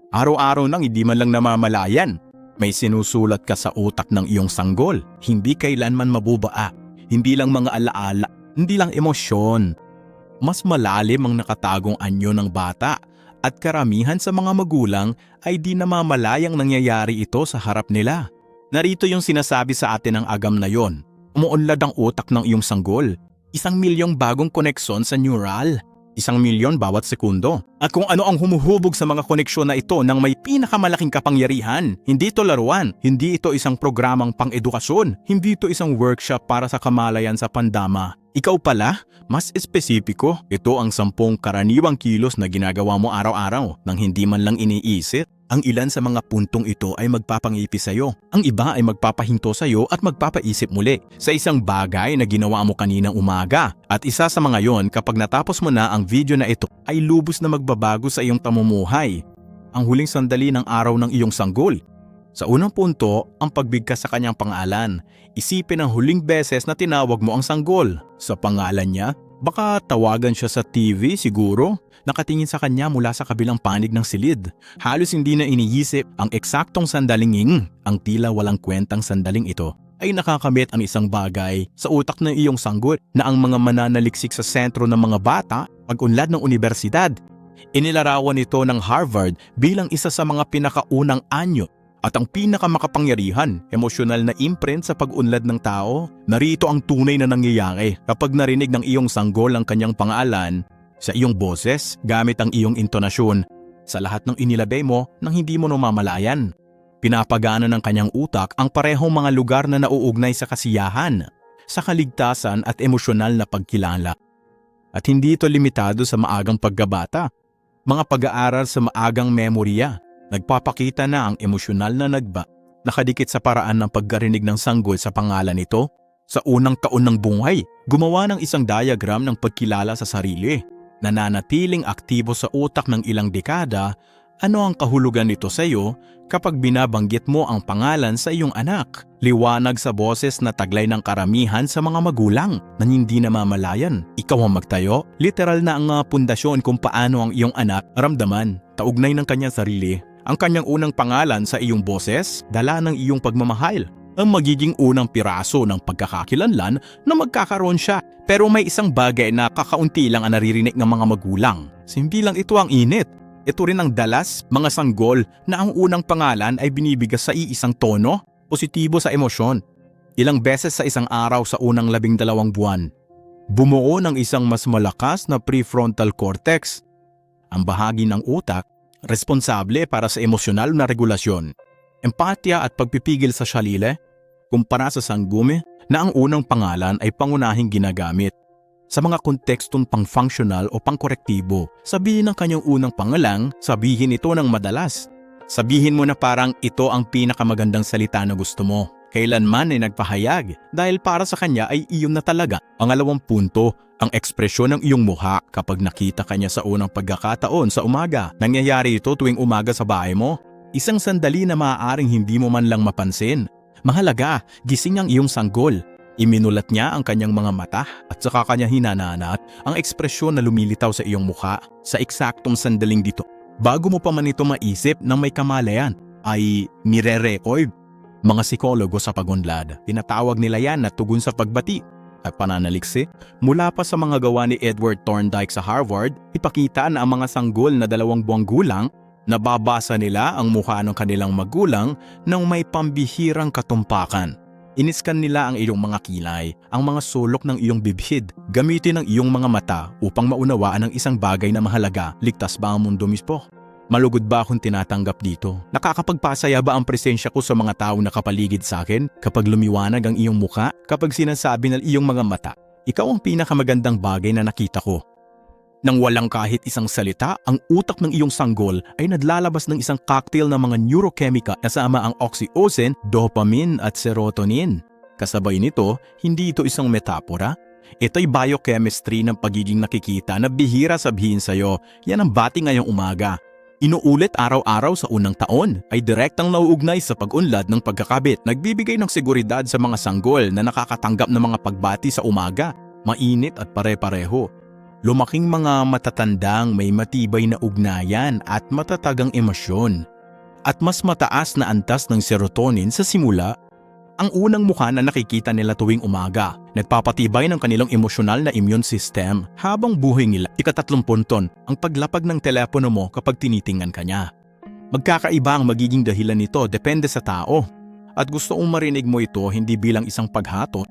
Araw-araw nang hindi man lang namamalayan. May sinusulat ka sa utak ng iyong sanggol. Hindi kailanman mabubaa. Hindi lang mga alaala. Hindi lang emosyon. Mas malalim ang nakatagong anyo ng bata. At karamihan sa mga magulang ay di namamalayang nangyayari ito sa harap nila. Narito yung sinasabi sa atin ng agam na yon. Umuunlad ang utak ng iyong sanggol. 1,000,000 bagong koneksyon sa neural. 1,000,000 bawat sekundo. At kung ano ang humuhubog sa mga koneksyon na ito nang may pinakamalaking kapangyarihan. Hindi ito laruan. Hindi ito isang programang pang-edukasyon. Hindi ito isang workshop para sa kamalayan sa pandama. Ikaw pala, mas espesipiko, ito ang 10 karaniwang kilos na ginagawa mo araw-araw nang hindi man lang iniisip. Ang ilan sa mga puntong ito ay magpapangipis sa'yo. Ang iba ay magpapahinto sa'yo at magpapaisip muli sa isang bagay na ginawa mo kaninang umaga. At isa sa mga yon, kapag natapos mo na ang video na ito, ay lubos na magbabago sa iyong pamumuhay. Ang huling sandali ng araw ng iyong sanggol. Sa unang punto, ang pagbigkas sa kanyang pangalan. Isipin ang huling beses na tinawag mo ang sanggol. Sa pangalan niya, baka tawagan siya sa TV siguro. Nakatingin sa kanya mula sa kabilang panig ng silid. Halos hindi na iniisip ang eksaktong sandaling ang tila walang kwentang sandaling ito ay nakakamit ang isang bagay sa utak ng iyong sanggol na ang mga mananaliksik sa sentro ng mga bata pag-unlad ng universidad. Inilarawan ito ng Harvard bilang isa sa mga pinakaunang anyo at ang pinakamakapangyarihan, emosyonal na imprint sa pag-unlad ng tao. Narito ang tunay na nangyayari kapag narinig ng iyong sanggol ang kanyang pangalan sa iyong boses gamit ang iyong intonasyon sa lahat ng inilabay mo nang hindi mo namamalayan. Pinapagana ng kanyang utak ang parehong mga lugar na nauugnay sa kasiyahan, sa kaligtasan at emosyonal na pagkilala. At hindi ito limitado sa maagang pagkabata. Mga pag-aaral sa maagang memorya, nagpapakita na ang emosyonal na nagba nakadikit sa paraan ng pagkarinig ng sanggol sa pangalan nito. Sa unang taon ng buhay, gumawa ng isang diagram ng pagkilala sa sarili. Nananatiling aktibo sa utak ng ilang dekada. Ano ang kahulugan nito sa iyo kapag binabanggit mo ang pangalan sa iyong anak? Liwanag sa boses na taglay ng karamihan sa mga magulang na hindi namamalayan. Ikaw ang magtayo, literal na ang pundasyon kung paano ang iyong anak ramdaman, taugnay ng kanyang sarili. Ang kanyang unang pangalan sa iyong boses, dala ng iyong pagmamahal. Ang magiging unang piraso ng pagkakakilanlan na magkakaroon siya. Pero may isang bagay na kakaunti lang ang naririnig ng mga magulang. Hindi lang ito ang init. Ito rin ang dalas, mga sanggol na ang unang pangalan ay binibigas sa iisang tono, positibo sa emosyon. Ilang beses sa isang araw sa unang 12 buwan. Bumuo ng isang mas malakas na prefrontal cortex. Ang bahagi ng utak, responsable para sa emosyonal na regulasyon. Empatya at pagpipigil sa sarili, kumpara sa sanggumi na ang unang pangalan ay pangunahing ginagamit. Sa mga kontekstong pang-functional o pang-korektibo, sabihin ng kanyang unang pangalang, sabihin ito ng madalas. Sabihin mo na parang ito ang pinakamagandang salita na gusto mo. Kailanman ay nagpahayag dahil para sa kanya ay iyon na talaga. Pangalawang punto, ang ekspresyon ng iyong mukha kapag nakita kanya sa unang pagkakataon sa umaga. Nangyayari ito tuwing umaga sa bahay mo. Isang sandali na maaaring hindi mo man lang mapansin. Mahalaga, gising ang iyong sanggol. Iminulat niya ang kanyang mga mata at saka kanya hinananat ang ekspresyon na lumilitaw sa iyong mukha sa eksaktong sandaling dito. Bago mo pa man ito maisip na may kamalayan, ay nire-record. Mga psikologo sa pag-unlad, tinatawag nila yan na tugon sa pagbati at pananaliksi. Mula pa sa mga gawa ni Edward Thorndike sa Harvard, ipakita na ang mga sanggol na 2 buwang gulang, nababasa nila ang mukha ng kanilang magulang nang may pambihirang katumpakan. Iniskan nila ang iyong mga kilay, ang mga sulok ng iyong bibhid. Gamitin ang iyong mga mata upang maunawaan ang isang bagay na mahalaga. Ligtas ba ang mundo mismo? Malugod ba akong tinatanggap dito? Nakakapagpasaya ba ang presensya ko sa mga taong nakapaligid sa akin kapag lumiwanag ang iyong muka? Kapag sinasabi ng iyong mga mata, ikaw ang pinakamagandang bagay na nakita ko. Nang walang kahit isang salita, ang utak ng iyong sanggol ay naglalabas ng isang cocktail ng mga neurochemical kasama ang oxytocin, dopamine at serotonin. Kasabay nito, hindi ito isang metapora. Ito'y biochemistry ng pagiging nakikita na bihira sabihin sa'yo. Yan ang bati ngayong umaga. Inuulit araw-araw sa unang taon ay direktang nauugnay sa pag-unlad ng pagkakabit. Nagbibigay ng seguridad sa mga sanggol na nakakatanggap ng mga pagbati sa umaga, mainit at pare-pareho. Lumaking mga matatandang may matibay na ugnayan at matatagang emosyon. At mas mataas na antas ng serotonin sa simula. Ang unang mukha na nakikita nila tuwing umaga, nagpapatibay ng kanilang emosyonal na immune system habang buhay nila. Ika-3 punton, ang paglapag ng telepono mo kapag tinitingnan ka niya. Magkakaiba ang magiging dahilan nito depende sa tao. At gusto kong marinig mo ito hindi bilang isang paghatot.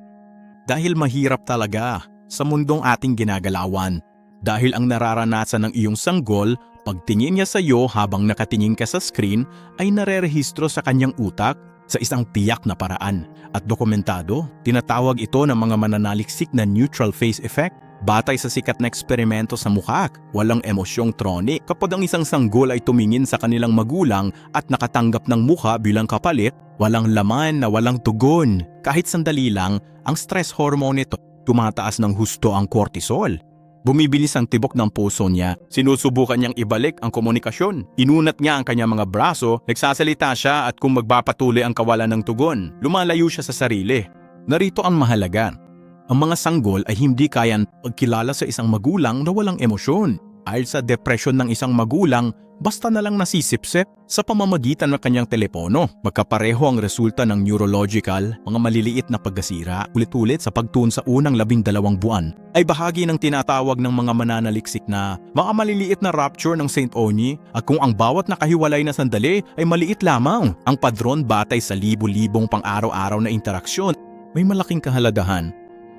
Dahil mahirap talaga sa mundong ating ginagalawan. Dahil ang nararanasan ng iyong sanggol, pagtingin niya sa iyo habang nakatingin ka sa screen ay narerehistro sa kanyang utak sa isang tiyak na paraan. At dokumentado, tinatawag ito ng mga mananaliksik na neutral face effect. Batay sa sikat na eksperimento sa mukha, walang emosyong tronic. Kapag ang isang sanggol ay tumingin sa kanilang magulang at nakatanggap ng mukha bilang kapalit, walang laman na walang tugon. Kahit sandali lang, ang stress hormone nito tumataas ng husto ang cortisol. Bumibilis ang tibok ng puso niya. Sinusubukan niyang ibalik ang komunikasyon. Inunat niya ang kanyang mga braso, nagsasalita siya at kung magpapatuloy ang kawalan ng tugon, lumalayo siya sa sarili. Narito ang mahalaga. Ang mga sanggol ay hindi kayang pagkilala sa isang magulang na walang emosyon. Dahil sa depresyon ng isang magulang, basta na lang nasisipsip sa pamamagitan ng kanyang telepono. Magkapareho ang resulta ng neurological, mga maliliit na pagkasira, ulit-ulit sa pagtun sa unang 12 buwan, ay bahagi ng tinatawag ng mga mananaliksik na mga maliliit na rupture ng St. Oni at kung ang bawat nakahiwalay na sandali ay maliit lamang, ang padron batay sa libu-libong pang-araw-araw na interaksyon, may malaking kahalagahan.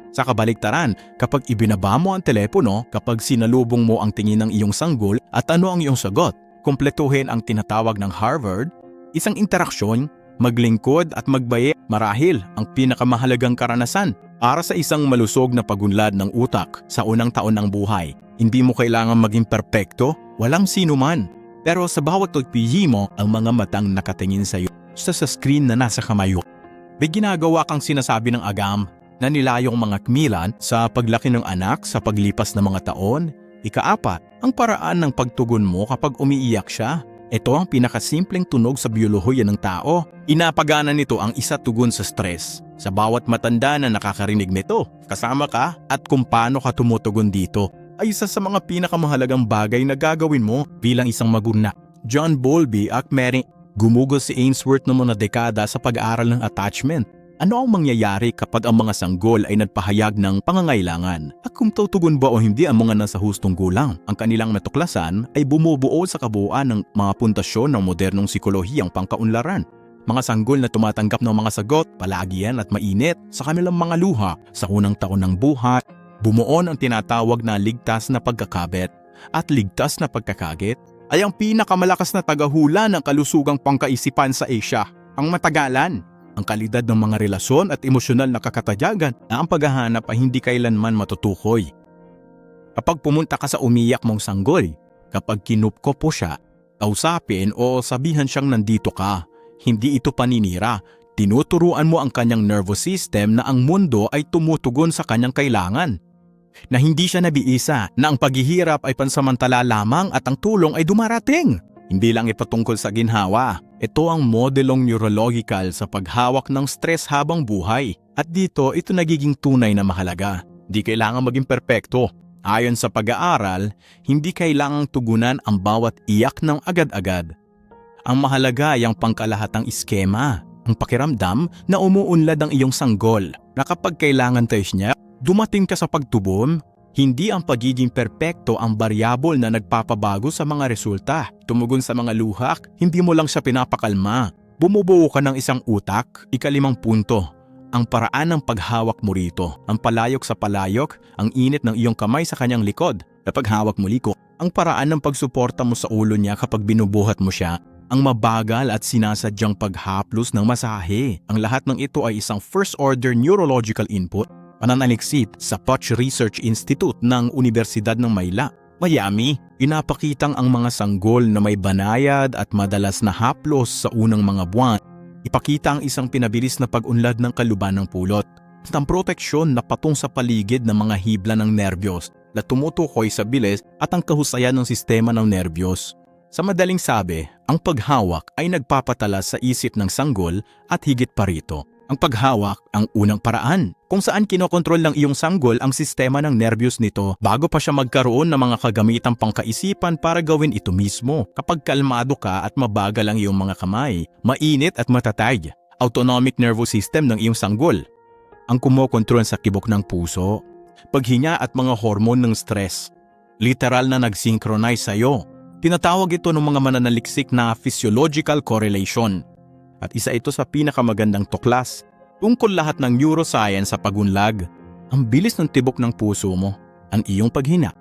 Sa kabaligtaran, kapag ibinaba mo ang telepono, kapag sinalubong mo ang tingin ng iyong sanggol at ano ang iyong sagot, kumpletuhin ang tinatawag ng Harvard, isang interaksyon, maglingkod at magbaye marahil ang pinakamahalagang karanasan para sa isang malusog na pagunlad ng utak sa unang taon ng buhay. Hindi mo kailangan maging perpekto, walang sino man. Pero sa bawat pagpili mo, ang mga matang nakatingin sa iyo sa screen na nasa kamay mo. May ginagawa kang sinasabi ng agam na nilayong mga kmilan sa paglaki ng anak sa paglipas ng mga taon. Ika-4, ang paraan ng pagtugon mo kapag umiiyak siya. Ito ang pinakasimpleng tunog sa biyolohiya ng tao. Inapagana nito ang isa tugon sa stress. Sa bawat matanda na nakakarinig nito, kasama ka at kung paano ka tumutugon dito ay isa sa mga pinakamahalagang bagay na gagawin mo bilang isang magulang. John Bowlby at Mary, gumugol si Ainsworth ng mga dekada sa pag-aaral ng attachment. Ano ang mangyayari kapag ang mga sanggol ay nagpahayag ng pangangailangan? At kung tutugon ba o hindi ang mga nasa hustong gulang? Ang kanilang natuklasan ay bumubuo sa kabuuan ng mga puntasyon ng modernong psikolohiyang pangkaunlaran. Mga sanggol na tumatanggap ng mga sagot, palagian at mainit sa kanilang mga luha sa unang taon ng buhay. Bumuon ang tinatawag na ligtas na pagkakabit at ligtas na pagkakagit ay ang pinakamalakas na tagahula ng kalusugang pangkaisipan sa Asia, ang matagalan. Ang kalidad ng mga relasyon at emosyonal na kakatayagan na ang paghahanap ay hindi kailanman matutukoy. Kapag pumunta ka sa umiyak mong sanggol, kapag kinupko po siya, kausapin o sabihan siyang nandito ka, hindi ito paninira. Tinuturuan mo ang kanyang nervous system na ang mundo ay tumutugon sa kanyang kailangan. Na hindi siya nabiisa, na ang paghihirap ay pansamantala lamang at ang tulong ay dumarating. Hindi lang ito tungkol sa ginhawa. Ito ang modelong neurological sa paghawak ng stress habang buhay. At dito, ito nagiging tunay na mahalaga. Di kailangan maging perpekto. Ayon sa pag-aaral, hindi kailangang tugunan ang bawat iyak ng agad-agad. Ang mahalaga ay ang pangkalahatang iskema, ang pakiramdam na umuunlad ang iyong sanggol. Na kapag kailangan tayo niya, dumating ka sa pagtubon. Hindi ang pagiging perpekto ang variable na nagpapabago sa mga resulta. Tumugon sa mga luhak, hindi mo lang siya pinapakalma. Bumubuo ka ng isang utak. 5 punto. Ang paraan ng paghawak mo rito. Ang palayok sa palayok, ang init ng iyong kamay sa kanyang likod. Kapag hawak mo liko, ang paraan ng pagsuporta mo sa ulo niya kapag binubuhat mo siya. Ang mabagal at sinasadyang paghaplos ng masahe. Ang lahat ng ito ay isang first-order neurological input. Pananaliksik sa Potch Research Institute ng Universidad ng Miami, pinapakitang ang mga sanggol na may banayad at madalas na haplos sa unang mga buwan. Ipakita ang isang pinabilis na pag-unlad ng kaluban ng pulot at ang proteksyon na patung sa paligid ng mga hibla ng nerbiyos na tumutukoy sa bilis at ang kahusayan ng sistema ng nerbiyos. Sa madaling sabi, ang paghawak ay nagpapatala sa isip ng sanggol at higit pa rito. Ang paghawak ang unang paraan kung saan kinokontrol ng iyong sanggol ang sistema ng nervyos nito bago pa siya magkaroon ng mga kagamitang pangkaisipan para gawin ito mismo. Kapag kalmado ka at mabagal ang iyong mga kamay, mainit at matatag, autonomic nervous system ng iyong sanggol ang kumokontrol sa kibok ng puso, paghinga at mga hormone ng stress. Literal na nag-synchronize sa iyo. Tinatawag ito ng mga mananaliksik na physiological correlation. At isa ito sa pinakamagandang tuklas tungkol lahat ng neuroscience sa pagunlad. Ang bilis ng tibok ng puso mo, ang iyong paghina,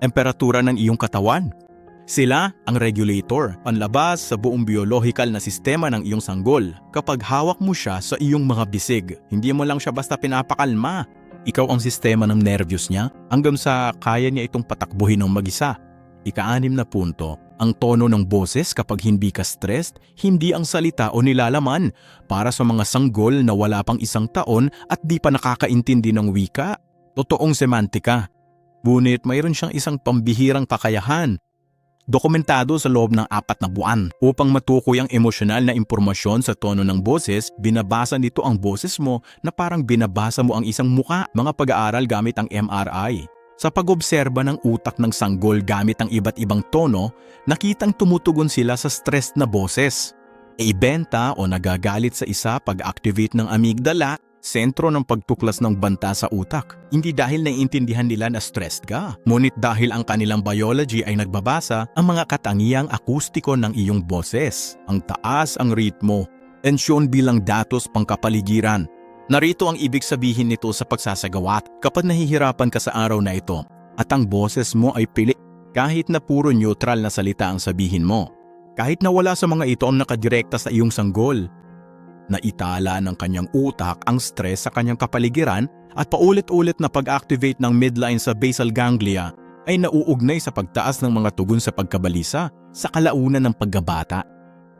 temperatura ng iyong katawan. Sila ang regulator, panlabas sa buong biological na sistema ng iyong sanggol. Kapag hawak mo siya sa iyong mga bisig, hindi mo lang siya basta pinapakalma. Ikaw ang sistema ng nervyos niya hanggang sa kaya niya itong patakbuhin ng mag-isa. Ika-6 na punto. Ang tono ng boses kapag hindi ka stressed, hindi ang salita o nilalaman para sa mga sanggol na wala pang 1 taon at di pa nakakaintindi ng wika. Totoong semantika. Ngunit mayroon siyang isang pambihirang kakayahan. Dokumentado sa loob ng 4 na buwan. Upang matukoy ang emosyonal na impormasyon sa tono ng boses, binabasa nito ang boses mo na parang binabasa mo ang isang muka. Mga pag-aaral gamit ang MRI. Sa pag-obserba ng utak ng sanggol gamit ang iba't ibang tono, nakitang tumutugon sila sa stress na boses. Ibenta o nagagalit sa isa pag-activate ng amygdala, sentro ng pagtuklas ng banta sa utak. Hindi dahil naiintindihan nila na stressed ka, ngunit dahil ang kanilang biology ay nagbabasa ang mga katangiang akustiko ng iyong boses. Ang taas ang ritmo, tensyon bilang datos pangkapaligiran. Narito ang ibig sabihin nito sa pagsasagawat kapag nahihirapan ka sa araw na ito at ang boses mo ay pilit kahit na puro neutral na salita ang sabihin mo. Kahit na wala sa mga ito ang nakadirekta sa iyong sanggol. Naitala ng kanyang utak ang stress sa kanyang kapaligiran at paulit-ulit na pag-activate ng midline sa basal ganglia ay nauugnay sa pagtaas ng mga tugon sa pagkabalisa sa kalaunan ng paggabata.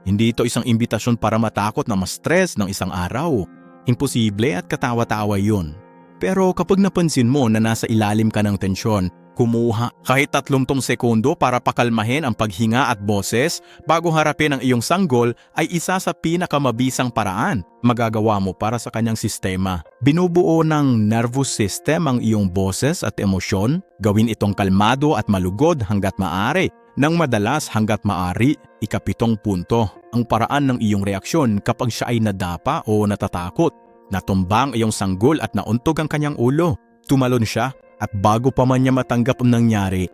Hindi ito isang imbitasyon para matakot na ma-stress ng isang araw. Imposible at katawa-tawa yun. Pero kapag napansin mo na nasa ilalim ka ng tensyon, kumuha kahit 30 sekundo para pakalmahin ang paghinga at boses bago harapin ang iyong sanggol ay isa sa pinakamabisang paraan magagawa mo para sa kanyang sistema. Binubuo ng nervous system ang iyong boses at emosyon. Gawin itong kalmado at malugod hanggat maaari. Nang madalas hanggat maaari. 7 punto. Ang paraan ng iyong reaksyon kapag siya ay nadapa o natatakot. Natumbang iyong sanggol at nauntog ang kanyang ulo. Tumalon siya at bago pa man niya matanggap ang nangyari.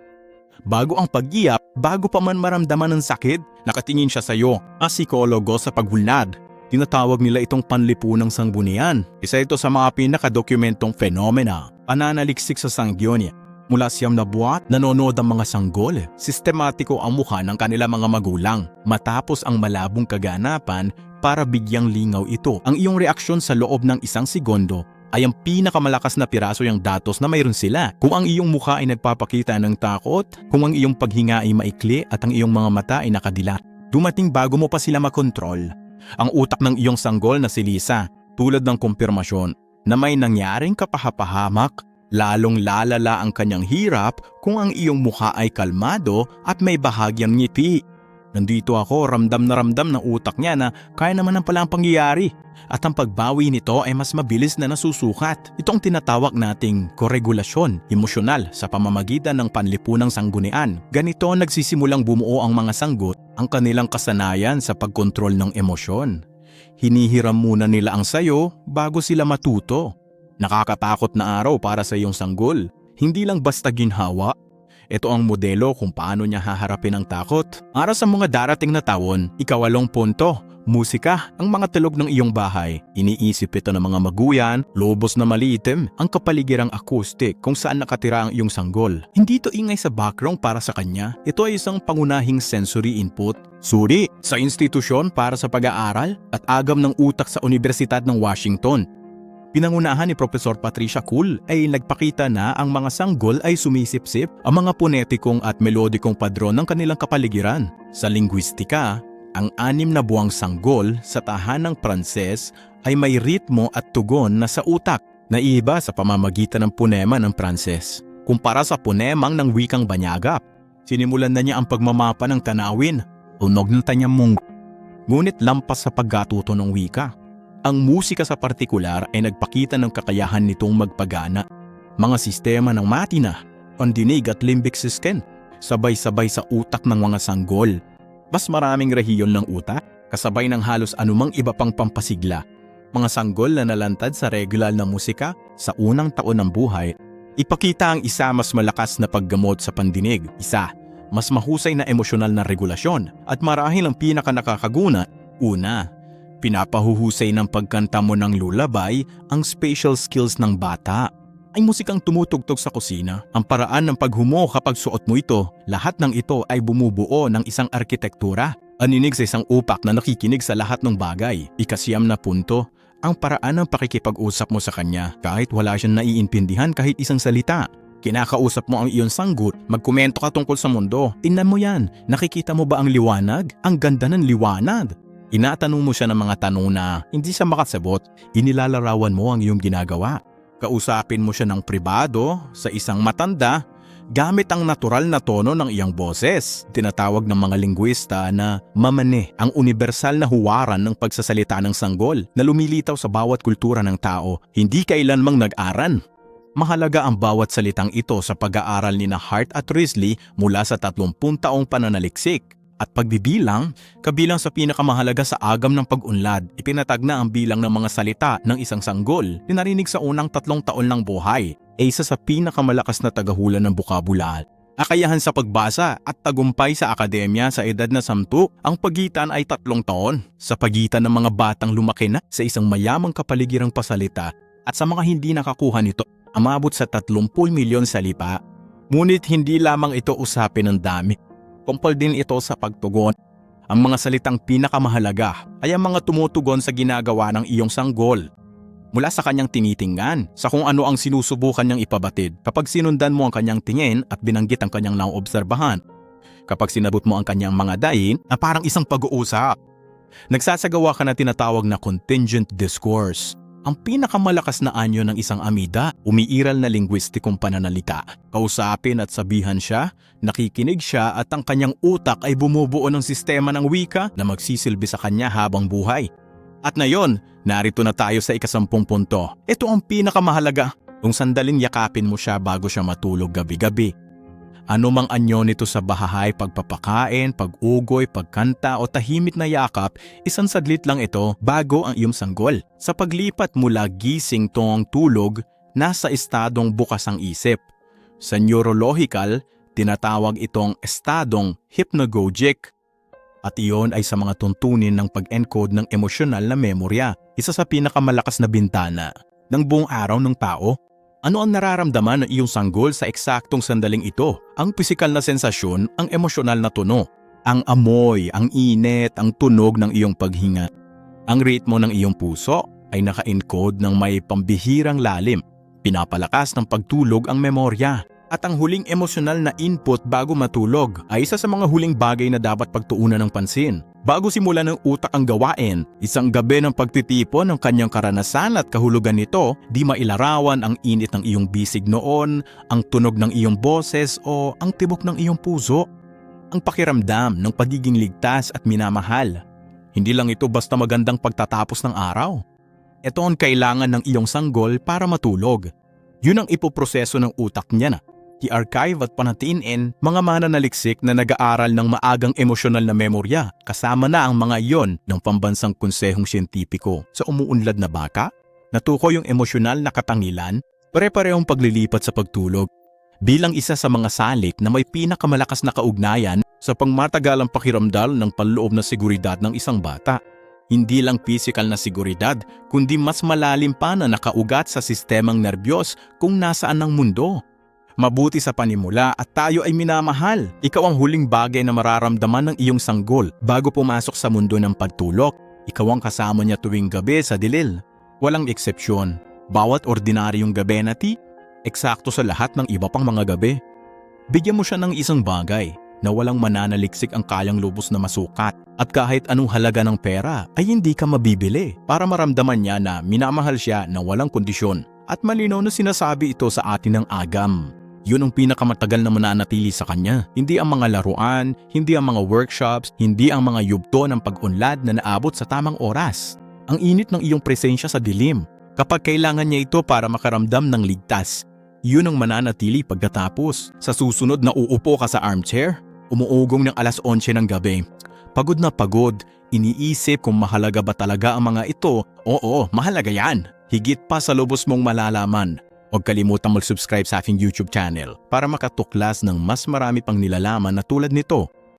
Bago ang pag-iyak, bago pa man maramdaman ng sakit, nakatingin siya sa iyo. Ang psikologo sa paghulnad. Tinatawag nila itong panlipunang sanggunian. Isa ito sa mga pinakadokumentong fenomena. Pananaliksik sa sanggunian. Mula 9 na buwan, nanonood ang mga sanggol. Sistematiko ang mukha ng kanilang mga magulang. Matapos ang malabong kaganapan para bigyang lingaw ito. Ang iyong reaksyon sa loob ng 1 segundo ay ang pinakamalakas na piraso yung datos na mayroon sila. Kung ang iyong mukha ay nagpapakita ng takot, kung ang iyong paghinga ay maikli at ang iyong mga mata ay nakadilat, dumating bago mo pa sila makontrol. Ang utak ng iyong sanggol na si Lisa, tulad ng kumpirmasyon na may nangyaring kapahapahamak. Lalong lalala ang kanyang hirap kung ang iyong mukha ay kalmado at may bahagyang ngiti. Nandito ako, ramdam ng utak niya na kaya naman ang pala ang pangyayari. At ang pagbawi nito ay mas mabilis na nasusukat. Ito ang tinatawag nating koregulasyon emosyonal sa pamamagitan ng panlipunang sanggunian. Ganito nagsisimulang bumuo ang mga sanggot ang kanilang kasanayan sa pagkontrol ng emosyon. Hinihiram muna nila ang sayo bago sila matuto. Nakakatakot na araw para sa iyong sanggol. Hindi lang basta ginhawa. Ito ang modelo kung paano niya haharapin ang takot. Para sa mga darating na taon, 8 punto. Musika, ang mga tulog ng iyong bahay. Iniisip ito ng mga maguyan, lobos na maliitim, ang kapaligirang acoustic kung saan nakatira ang iyong sanggol. Hindi ito ingay sa background para sa kanya. Ito ay isang pangunahing sensory input. Suri, sa institusyon para sa pag-aaral at agam ng utak sa Universidad ng Washington. Pinangunahan ni Professor Patricia Kuhl ay nagpakita na ang mga sanggol ay sumisipsip ang mga ponetikong at melodikong padron ng kanilang kapaligiran. Sa lingwistika, ang 6 na buwang sanggol sa tahanang Pranses ay may ritmo at tugon na sa utak na iba sa pamamagitan ng punema ng Pranses. Kumpara sa punemang ng wikang Banyagap, sinimulan na niya ang pagmamapa ng tanawin, tunog ng tanyamong. Ngunit lampas sa pagkatuto ng wika. Ang musika sa partikular ay nagpakita ng kakayahan nitong magpagana. Mga sistema ng matina, pandinig at limbic system, sabay-sabay sa utak ng mga sanggol. Mas maraming rehiyon ng utak, kasabay ng halos anumang iba pang pampasigla. Mga sanggol na nalantad sa regular na musika sa unang taon ng buhay, ipakita ang isa mas malakas na paggamot sa pandinig, isa mas mahusay na emosyonal na regulasyon at marahil ang pinakanakakaguna, una, pinapahuhusay ng pagkanta mo ng lullaby ang spatial skills ng bata. Ay musikang tumutugtog sa kusina, ang paraan ng paghumo kapag suot mo ito, lahat ng ito ay bumubuo ng isang arkitektura. Aninig sa isang upak na nakikinig sa lahat ng bagay. Ika-9 na punto, ang paraan ng pakikipag-usap mo sa kanya kahit wala siyang naiintindihan kahit isang salita. Kinakausap mo ang iyong sanggut, magkomento ka tungkol sa mundo. Tingnan mo yan, nakikita mo ba ang liwanag? Ang ganda ng liwanag. Inatanong mo siya ng mga tanong na hindi siya makasabot, inilalarawan mo ang iyong ginagawa. Kausapin mo siya ng pribado sa isang matanda gamit ang natural na tono ng iyong boses. Tinatawag ng mga lingwista na mamane, ang universal na huwaran ng pagsasalita ng sanggol na lumilitaw sa bawat kultura ng tao, hindi kailanmang nag-aran. Mahalaga ang bawat salitang ito sa pag-aaral ni Hart at Risley mula sa 30 taong pananaliksik. At pagbibilang, kabilang sa pinakamahalaga sa agam ng pag-unlad, ipinatag na ang bilang ng mga salita ng isang sanggol na narinig sa unang 3 taon ng buhay, ay isa sa pinakamalakas na tagahula ng bukabula. Akayahan sa pagbasa at tagumpay sa akademya sa edad na 10, ang pagitan ay 3 taon. Sa pagitan ng mga batang lumaki na sa isang mayamang kapaligirang pasalita at sa mga hindi nakakuha nito, umabot sa 30 milyon salita. Ngunit hindi lamang ito usapin ng dami. Kumpal din ito sa pagtugon. Ang mga salitang pinakamahalaga ay ang mga tumutugon sa ginagawa ng iyong sanggol. Mula sa kanyang tinitingnan, sa kung ano ang sinusubukan niyang ipabatid kapag sinundan mo ang kanyang tingin at binanggit ang kanyang naoobserbahan. Kapag sinabot mo ang kanyang mga dahin na parang isang pag-uusap. Nagsasagawa ka na tinatawag na contingent discourse. Ang pinakamalakas na anyo ng isang amida, umiiral na lingwistikong pananalita. Kausapin at sabihan siya, nakikinig siya at ang kanyang utak ay bumubuo ng sistema ng wika na magsisilbi sa kanya habang buhay. At ngayon, narito na tayo sa ika-10 punto. Ito ang pinakamahalaga. Kung sandaling yakapin mo siya bago siya matulog gabi-gabi. Ano mang anyo nito sa bahahay, pagpapakain, pag-ugoy, pagkanta o tahimik na yakap, isang saglit lang ito bago ang iyong sanggol. Sa paglipat mula gising tungong tulog, nasa estadong bukas ang isip. Sa neurological, tinatawag itong estadong hypnagogic. At iyon ay sa mga tuntunin ng pag-encode ng emosyonal na memorya, isa sa pinakamalakas na bintana ng buong araw ng tao. Ano ang nararamdaman ng iyong sanggol sa eksaktong sandaling ito? Ang pisikal na sensasyon, ang emosyonal na tono, ang amoy, ang init, ang tunog ng iyong paghinga. Ang ritmo ng iyong puso ay naka-encode ng may pambihirang lalim. Pinapalakas ng pagtulog ang memorya. At ang huling emosyonal na input bago matulog ay isa sa mga huling bagay na dapat pagtuunan ng pansin. Bago simulan ng utak ang gawain, isang gabi ng pagtitipon ng kanyang karanasan at kahulugan nito, di mailarawan ang init ng iyong bisig noon, ang tunog ng iyong boses o ang tibok ng iyong puso. Ang pakiramdam ng pagiging ligtas at minamahal. Hindi lang ito basta magandang pagtatapos ng araw. Ito ang kailangan ng iyong sanggol para matulog. Yun ang ipoproseso ng utak niya na. I-archive at panatinin mga mananaliksik na nag-aaral ng maagang emosyonal na memorya, kasama na ang mga iyon ng pambansang konsehong siyentipiko. Sa umuunlad na baka, natukoy yung emosyonal na katangilan, pare-parehong paglilipat sa pagtulog. Bilang isa sa mga salik na may pinakamalakas na kaugnayan sa pangmatagalang pakiramdam ng panloob na seguridad ng isang bata. Hindi lang pisikal na seguridad, kundi mas malalim pa na nakaugat sa sistemang nerbiyos kung nasaan ang mundo. Mabuti sa panimula at tayo ay minamahal. Ikaw ang huling bagay na mararamdaman ng iyong sanggol bago pumasok sa mundo ng pagtulog. Ikaw ang kasama niya tuwing gabi sa dilil. Walang eksepsyon. Bawat ordinaryong gabi na eksakto sa lahat ng iba pang mga gabi. Bigyan mo siya ng isang bagay na walang mananaliksik ang kayang lubos na masukat. At kahit anong halaga ng pera ay hindi ka mabibili para maramdaman niya na minamahal siya na walang kondisyon. At malinaw na sinasabi ito sa atin ng agam. Yun ang pinakamatagal na mananatili sa kanya. Hindi ang mga laruan, hindi ang mga workshops, hindi ang mga yugto ng pag-unlad na naabot sa tamang oras. Ang init ng iyong presensya sa dilim. Kapag kailangan niya ito para makaramdam ng ligtas, yun ang mananatili pagkatapos. Sa susunod na uupo ka sa armchair, umuugong ng alas 11 ng gabi. Pagod na pagod, iniisip kung mahalaga ba talaga ang mga ito. Oo, mahalaga yan. Higit pa sa lubos mong malalaman. Huwag kalimutang mag-subscribe sa aking YouTube channel para makatuklas ng mas marami pang nilalaman na tulad nito.